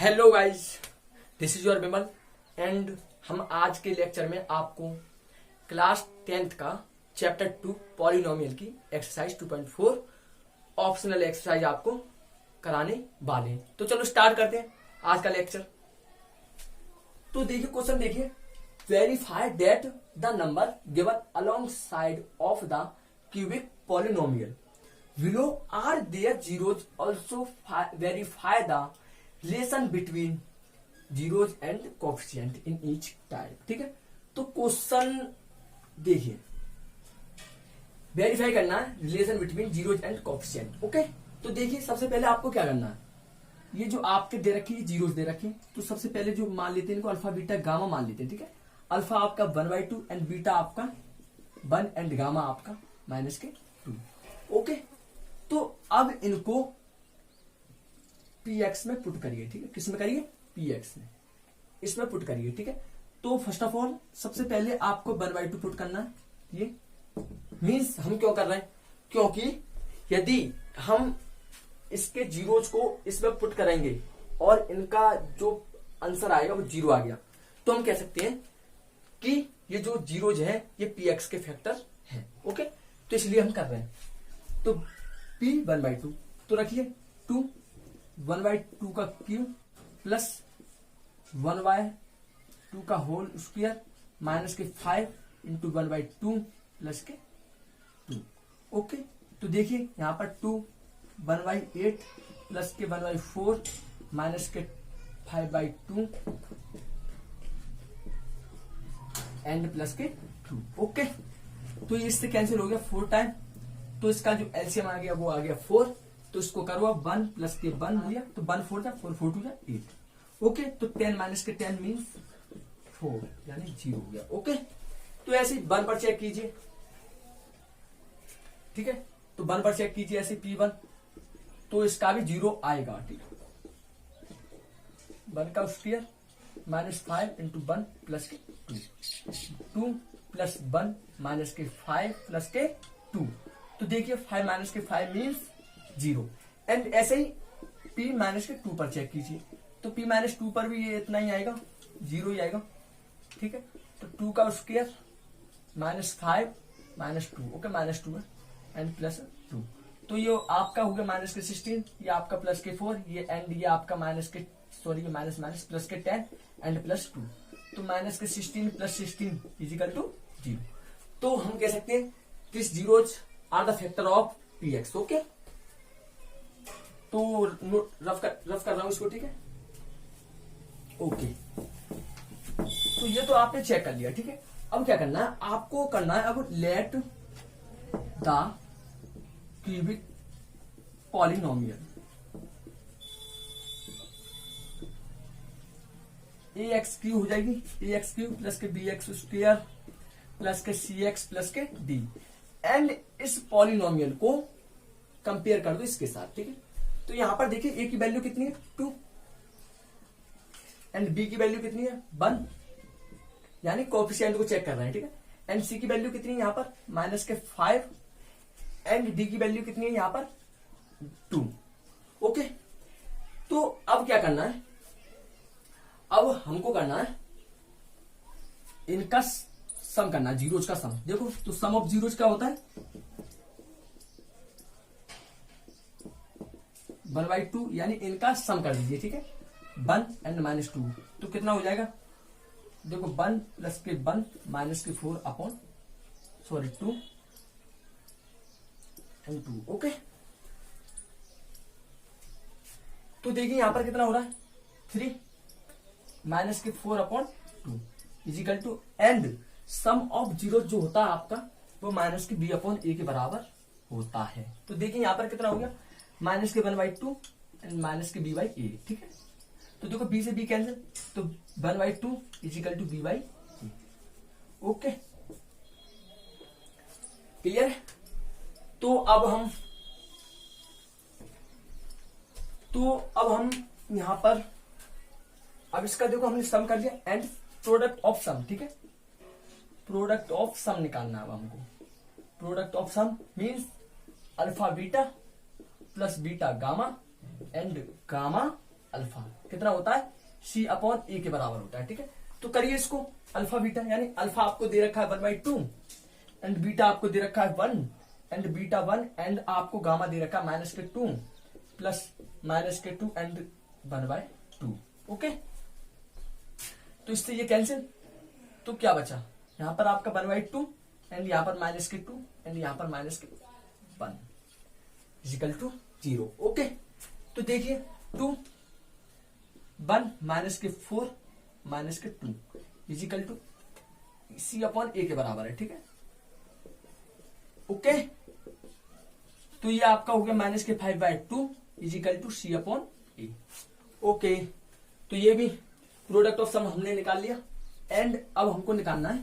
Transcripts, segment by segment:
Hello guys, this is your Vimal and हम आज के लेक्चर में आपको क्लास 10th का चैप्टर 2 पॉलिनोमियल की एक्सरसाइज 2.4 ऑप्शनल एक्सरसाइज आपको कराने वाले हैं। तो चलो स्टार्ट करते हैं आज का लेक्चर। तो देखिए क्वेश्चन देखिए, verify that the number given alongside of the cubic polynomial below are their zeros also verify the relation between zeros and coefficient in each type. ठीक है, तो क्वेश्चन देखिए, वेरीफाई करना है relation between zeros and coefficient. Okay, तो देखिए सबसे पहले आपको क्या करना है, ये जो आपके दे रखी है जीरोज दे रखे हैं, तो सबसे पहले जो मान लेते हैं इनको अल्फा बीटा गामा मान लेते हैं। ठीक है, अल्फा आपका 1/2 एंड बीटा आपका 1 एंड गामा आपका -2। ओके, तो अब इनको px में पुट करिए। ठीक है, किसमें करिए? px में, इसमें पुट करिए। ठीक है, तो फर्स्ट ऑफ ऑल सबसे पहले आपको 1/2 पुट करना है। ये मीन्स हम क्यों कर रहे हैं, क्योंकि यदि हम इसके जीरोज को इसमें पुट करेंगे और इनका जो आंसर आएगा वो 0 आ गया, तो हम कह सकते हैं कि ये जो जीरोज है ये px के फैक्टर है। ओके, तो इसलिए हम कर रहे हैं। तो p 1/2 तो रखिए 2 1/2 का क्यूब प्लस 1/2 का होल स्क्वायर माइनस के 5 इंटू 1/2 प्लस के 2। ओके, तो देखिए यहां पर 2 1/8 प्लस के 1/4 माइनस के 5/2 एंड प्लस के 2। ओके, तो ये इससे कैंसिल हो गया 4 टाइम, तो इसका जो एलसीएम आ गया वो आ गया 4। तो इसको करो अब 1 प्लस के 1 हो गया, तो 1 4 जा 4 4 2 जा 8। ओके, तो 10 माइनस के 10 मीन्स 4 यानी 0 हो गया। ओके, तो ऐसे 1 पर चेक कीजिए। ठीक है, तो 1 पर चेक कीजिए ऐसे P1, तो इसका भी 0 आएगा। ठीक है, 1 का स्क्वायर -5 इंटू 1 प्लस के 2 प्लस 1 माइनस के 5 प्लस के 2। तो देखिए 5 माइनस के 5 मीन्स 0। एंड ऐसे ही p -2 पर चेक कीजिए, तो p -2 पर भी ये इतना ही आएगा, 0 ही आएगा। ठीक है, तो 2 का स्क्वायर -5 -2 ओके -2 है एंड प्लस 2। तो ये आपका हो गया -16, ये आपका प्लस के 4, ये एंड ये आपका माइनस प्लस के 10 एंड प्लस 2। तो -16 प्लस 16 इजिकल टू 0। तो हम कह सकते हैं this zeros are the factor of px। Okay, तो रफ कर रहा हूं इसको। ठीक है, ओके, तो ये तो आपने चेक कर लिया। ठीक है, अब क्या करना है आपको, करना है अब let the cubic polynomial ax³ हो जाएगी, ax³ प्लस के bx स्क्वायर प्लस के cx प्लस के d, एंड इस पॉलिनोमियल को कंपेयर कर दो इसके साथ। ठीक है, तो यहां पर देखिए a की वैल्यू कितनी है 2 एंड b की वैल्यू कितनी है 1, यानी कोएफिशिएंट को चेक कर रहे हैं। ठीक है, एंड c की वैल्यू कितनी है यहां पर -5 एंड d की वैल्यू कितनी है यहां पर 2। ओके, तो अब क्या करना है, अब हमको करना है इनका सम करना है, जीरोज का सम। देखो तो सम ऑफ जीरोज क्या होता है 1/2, यानी इनका सम कर दीजिए। ठीक है, 1 एंड -2, तो कितना हो जाएगा, देखो 1 प्लस के 1 माइनस के 4 अपॉन 2 एंड 2। ओके, तो देखिए यहां पर कितना हो रहा है 3 माइनस के 4 upon 2 equal to, and sum of zero जो होता है आपका वो माइनस के b अपॉन a के बराबर होता है। तो देखिए यहां पर कितना हो गया माइनस के 1/2 एंड माइनस के b/a। ठीक है, तो देखो b से b कैंसिल, तो 1/2 is equal to b/a। Okay, clear है। तो अब हम यहां पर अब इसका देखो हमने सम कर लिया एंड प्रोडक्ट ऑफ सम। ठीक है, प्रोडक्ट ऑफ सम निकालना है अब हमको। Product of sum means alpha beta plus beta gamma and gamma alpha कितना होता है, सी अपॉन ए के बराबर होता है। ठीक है, तो करिए इसको अल्फा बीटा, यानी अल्फा आपको दे रखा है 1/2 एंड बीटा आपको दे रखा है 1 एंड बीटा 1 एंड आपको गामा दे रखा है -2 प्लस -2 एंड 1/2। ओके, तो इससे ये कैंसिल, तो क्या बचा यहां पर आपका 1/2 एंड यहां पर -2 एंड यहां पर -1 इजिकल टू 0। ओके, तो देखिए 2 1 -4 -2 इजिकल टू सी अपॉन ए के बराबर है। ठीक है, ओके, तो ये आपका हो गया -5/2 equal to C upon A. Okay, तो ये भी प्रोडक्ट ऑफ सम हमने निकाल लिया एंड अब हमको निकालना है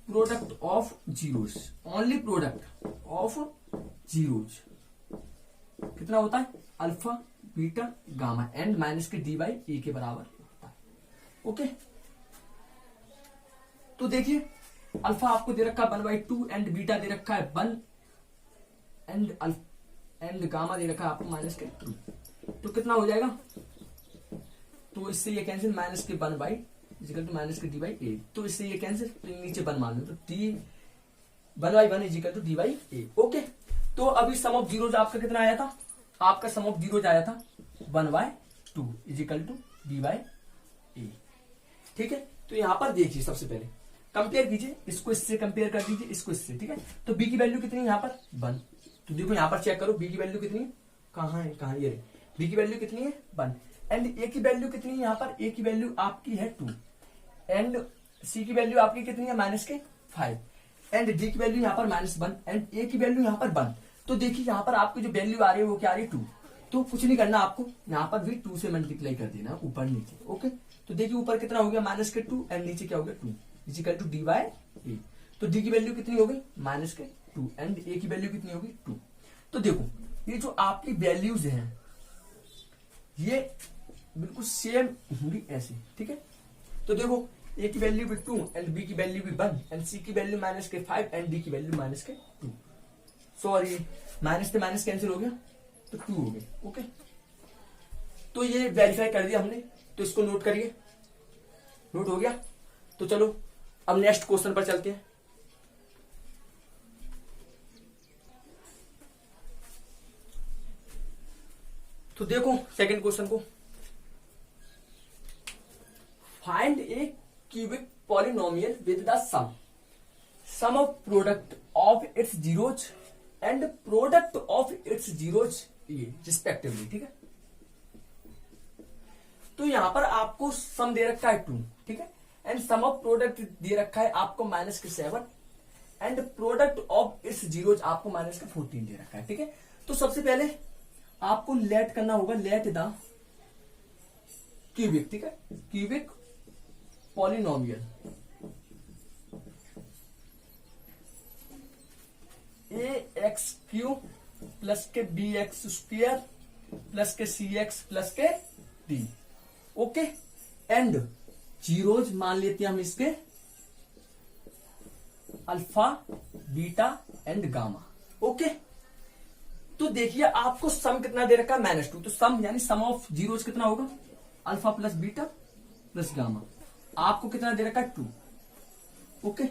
product of zeros, only product of zeros कितना होता है, alpha beta gamma and minus के डी बाई ए के बराबर होता है। ओके, तो देखिए अल्फा आपको दे रखा है 1/2 एंड बीटा दे रखा है 1 एंड गामा दे रखा है आपको -2, तो कितना हो जाएगा, तो इससे ये cancel -1 is equal to -d by A, तो इससे ये कैंसिल, तो नीचे 1 मान लो, तो D 1/1 equal to d by A. Okay, तो अभी सम ऑफ जीरोज आपका कितना आया था, आपका सम ऑफ जीरोज आया था 1/2 इजिकल टू d बाई ए। ठीक है, तो यहां पर देखिए सबसे पहले कंपेयर कीजिए, इसको इससे कंपेयर कर दीजिए, इसको इससे। ठीक है, तो बी की वैल्यू कितनी है यहाँ पर 1, तो देखो यहाँ पर चेक करो बी की वैल्यू कितनी है, कहाँ है ये बी की वैल्यू कितनी है 1 एंड ए की वैल्यू कितनी है, यहाँ पर ए की वैल्यू आपकी है 2 एंड सी की वैल्यू आपकी कितनी है -5 एंड डी की वैल्यू यहाँ पर -1 एंड ए की वैल्यू यहाँ पर 1। तो देखिए यहाँ पर आपकी जो वैल्यू आ रही है वो क्या आ रही है 2, तो कुछ नहीं करना आपको, यहाँ पर भी 2 से मल्टीप्लाई कर देना ऊपर नीचे। ओके, तो देखिए ऊपर कितना हो गया -2 एंड नीचे क्या हो गया 2 equal to D by A. तो डी की वैल्यू कितनी हो गई -2 एंड ए की वैल्यू कितनी होगी 2। तो देखो ये जो आपकी वैल्यूज हैं ये बिल्कुल सेम होंगी ऐसे। ठीक है, तो देखो ए की वैल्यू भी 2 एंड बी की वैल्यू भी 1 एंड सी की वैल्यू -5 एंड डी की वैल्यू -2। सॉरी माइनस से माइनस कैंसिल हो गया तो 2 हो गए। ओके, तो ये वेरीफाई कर दिया हमने, तो इसको नोट करिए, नोट हो गया। तो चलो अब नेक्स्ट क्वेश्चन पर चलते हैं। तो देखो सेकंड क्वेश्चन को, find a cubic polynomial with the sum of product of its zeros and product of its zeros ये रिस्पेक्टिवली। ठीक है, तो यहां पर आपको सम दे रखा है 2, ठीक है, एंड सम ऑफ प्रोडक्ट दे रखा है आपको -7 and product of its zeros आपको -14 दे रखा है। ठीक है, तो सबसे पहले आपको लेट करना होगा, लेट द क्यूबिक, ठीक है, क्यूबिक पॉलिनोमियल ax³ प्लस के bx² प्लस के cx प्लस के d। ओके, एंड जीरोज मान लेते हैं हम इसके alpha beta and gamma. Okay, तो देखिए आपको सम कितना दे रखा है -2, तो सम यानी सम ऑफ जीरोज कितना होगा, alpha plus beta plus gamma, आपको कितना दे रखा है 2। ओके,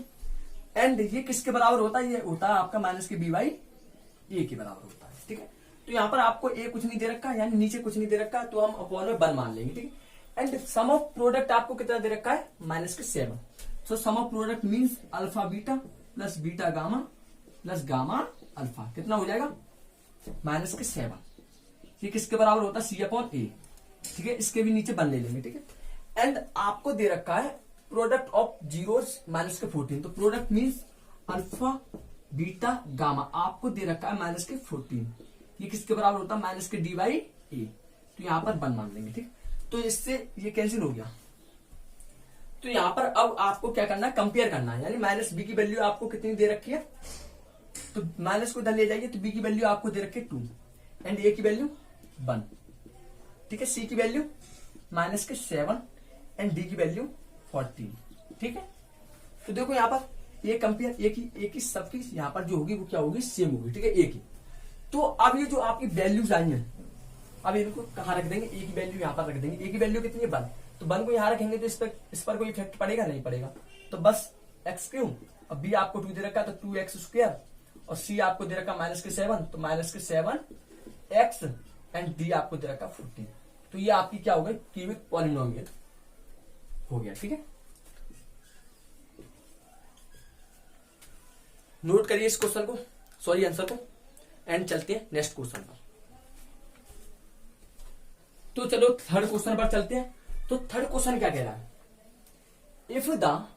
एंड ये किसके बराबर होता है, ये होता है आपका -b/a के बराबर होता है। ठीक है, तो यहां पर आपको a कुछ नहीं दे रखा, यानी नीचे कुछ नहीं दे रखा, तो हम अपॉन में 1 मान लेंगे। ठीक है, एंड सम ऑफ प्रोडक्ट आपको कितना दे रखा है -7, so sum of product means alpha beta plus beta gamma plus gamma alpha, कितना हो जाएगा -7। ये किसके बराबर होता है c/a। ठीक है, इसके भी नीचे 1 ले लेंगे। ठीक है, एंड आपको दे रखा है प्रोडक्ट ऑफ जीरोज -14, तो product means alpha beta gamma आपको दे रखा है -14, ये किसके बराबर होता है -d/a, तो यहां पर 1 मान लेंगे। ठीक, तो इससे ये कैंसिल हो गया। तो यहां पर अब आपको क्या करना है, कंपेयर करना है, यानी -b की वैल्यू आपको कितनी दे रखी है, तो माइनस को इधर ले जाइए, तो b की वैल्यू आपको दे रखी है 2 एंड a की वैल्यू 1। ठीक है, c की वैल्यू -7 एंड d की वैल्यू 14। ठीक है, तो देखो यहाँ पर ये कंपेयर एक ही सबकी यहाँ पर जो होगी वो क्या होगी, सेम होगी। ठीक है, एक ही, तो अब ये जो आपकी वैल्यूज आई हैं, अब इनको कहाँ रख देंगे, ए की वैल्यू यहाँ पर रख देंगे। ए की वैल्यू कितनी है 1, तो 1 को यहाँ रखेंगे तो इस पर कोई इफेक्ट पड़ेगा नहीं पड़ेगा, तो बस एक्स क्यू। अब बी आपको 2 दे रखा है तो 2x², और सी आपको दे रखा -7 तो -7x, एंड डी आपको दे रखा 14। तो ये आपकी क्या हो गई, क्यूबिक पॉलिनोमियल हो गया। ठीक है, नोट करिए इस क्वेश्चन को, सॉरी आंसर को, एंड चलते हैं नेक्स्ट क्वेश्चन पर। तो चलो थर्ड क्वेश्चन पर चलते हैं। तो थर्ड क्वेश्चन क्या कह रहा है, if the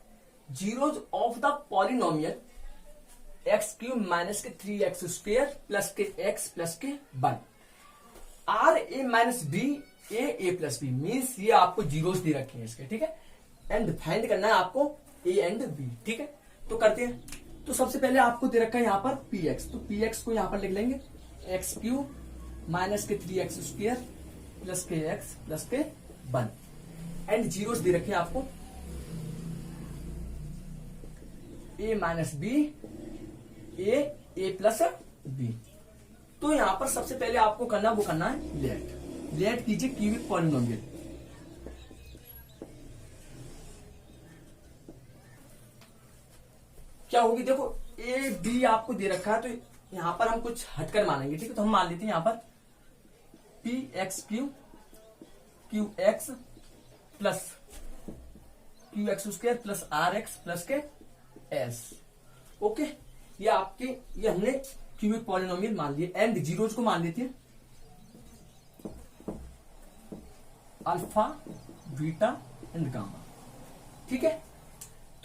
zeros of the polynomial x³ - 3x² + x + 1 are a minus b a plus b, means ये आपको जीरोस दे रखे हैं इसके, ठीक है, एंड फाइंड करना है आपको ए एंड बी। ठीक है, तो करते हैं। तो सबसे पहले आपको दे रखा है यहाँ पर px, तो px को यहाँ पर लिख लेंगे x³ - 3x² + kx + 1, and zeros दे रखे हैं आपको a - b a plus b। तो यहां पर सबसे पहले आपको करना है लेट कीजिए क्यूबिक पॉलिनोमियल। क्या होगी, देखो ए बी आपको दे रखा है, तो यहां पर हम कुछ हटकर मानेंगे। ठीक है, तो हम मान लेते हैं यहां पर px³ qx plus qx² plus rx plus के s। ओके, ये आपके, ये हमने क्यूबिक पॉलिनोमियल मान लिए, एंड जीरोज को मान लेते हैं अल्फा, बीटा एंड गामा। ठीक है,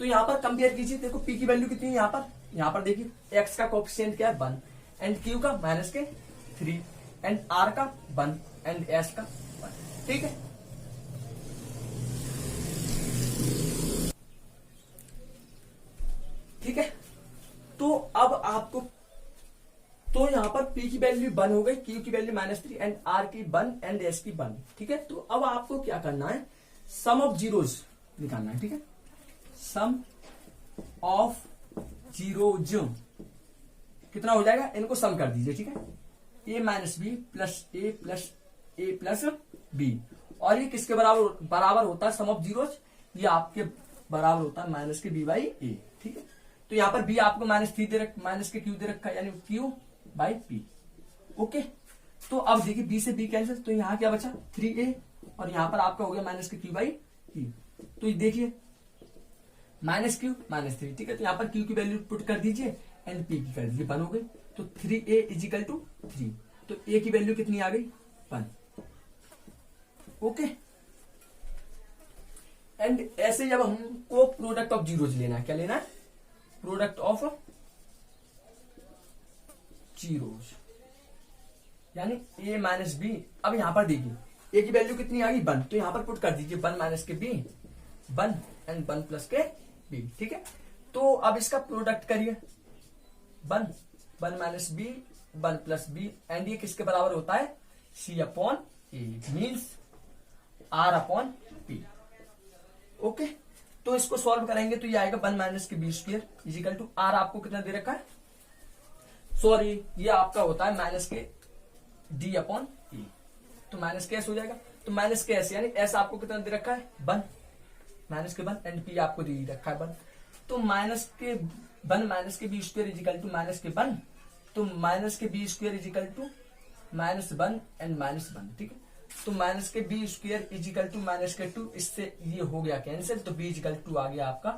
तो यहां पर कंपेयर कीजिए, देखो p की वैल्यू कितनी है यहां पर देखिए x का कोएफिशिएंट क्या है 1, एंड q का -3, एंड r का 1, एंड s का 1। ठीक है, ठीक है, तो अब आपको, तो यहां पर p की वैल्यू 1 हो गई, q की वैल्यू -3, एंड r की 1, एंड s की 1। ठीक है, तो अब आपको क्या करना है, सम ऑफ जीरोज निकालना है। ठीक है, सम ऑफ जीरोज कितना हो जाएगा, इनको सम कर दीजिए। ठीक है, a - b plus a plus b, और ये किसके बराबर होता है, सम ऑफ जीरोज, ये आपके बराबर होता है -b/a। ठीक है, तो यहां पर b आपको -3 -q दे रखा है, यानी q/p। ओके, तो अब देखिए b से b कैंसिल, तो यहां क्या बचा 3a, और यहां पर आपका हो गया -q/p। तो ये देखिए -q -3। ठीक है, तो यहां पर q की वैल्यू पुट कर दीजिए, एंड p की कर दीजिए 1 हो गई, तो 3a = 3। तो a की वैल्यू कितनी आ गई 1। ओके, एंड ऐसे जब हमको प्रोडक्ट ऑफ जीरोज लेना है, क्या लेना है, प्रोडक्ट ऑफ जीरोज, यानी a - b। अब यहां पर देखिए a की वैल्यू कितनी आ गई 1, तो यहां पर पुट कर दीजिए 1 - के b 1, एंड 1 प्लस के b। ठीक है, तो अब इसका प्रोडक्ट करिए 1 - b 1 प्लस b, एंड ये किसके बराबर होता है, c/a, मीन्स r/p। ओके, तो इसको सॉल्व करेंगे तो ये आएगा 1 - के b² = r आपको कितना दे रखा है, सॉरी ये आपका होता है माइनस के d/e, तो माइनस के s हो जाएगा, तो माइनस के s, यानी s आपको कितना दे रखा है 1 -1, एंड p आपको दे रखा है 1। तो -1 - के b² = -1, तो -के b² = -1 एंड -1। ठीक है, तो -के b² = -2, इससे ये हो गया कैंसिल, तो b = आ गया आपका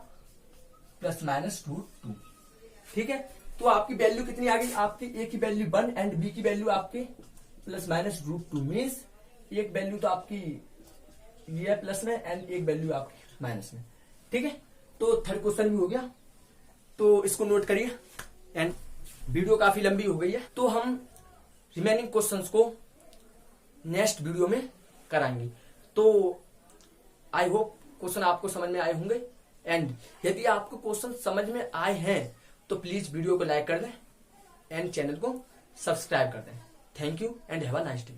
±√2। ठीक है, तो आपकी वैल्यू कितनी आ गई, आपकी a की वैल्यू 1, एंड b की वैल्यू आपकी ±√2, मीन्स एक वैल्यू तो आपकी ये है प्लस में, एंड एक वैल्यू आपकी माइनस में। ठीक है, तो थर्ड क्वेश्चन भी हो गया, तो इसको नोट करिए, एंड वीडियो काफी लंबी हो गई है, तो हम रिमेनिंग क्वेश्चंस को नेक्स्ट वीडियो में कराएंगे। तो आई होप क्वेश्चन आपको समझ में आए होंगे, एंड यदि आपको क्वेश्चन समझ में आए हैं तो प्लीज वीडियो को लाइक कर दें, एंड चैनल को सब्सक्राइब कर दें। Thank you and have a nice day.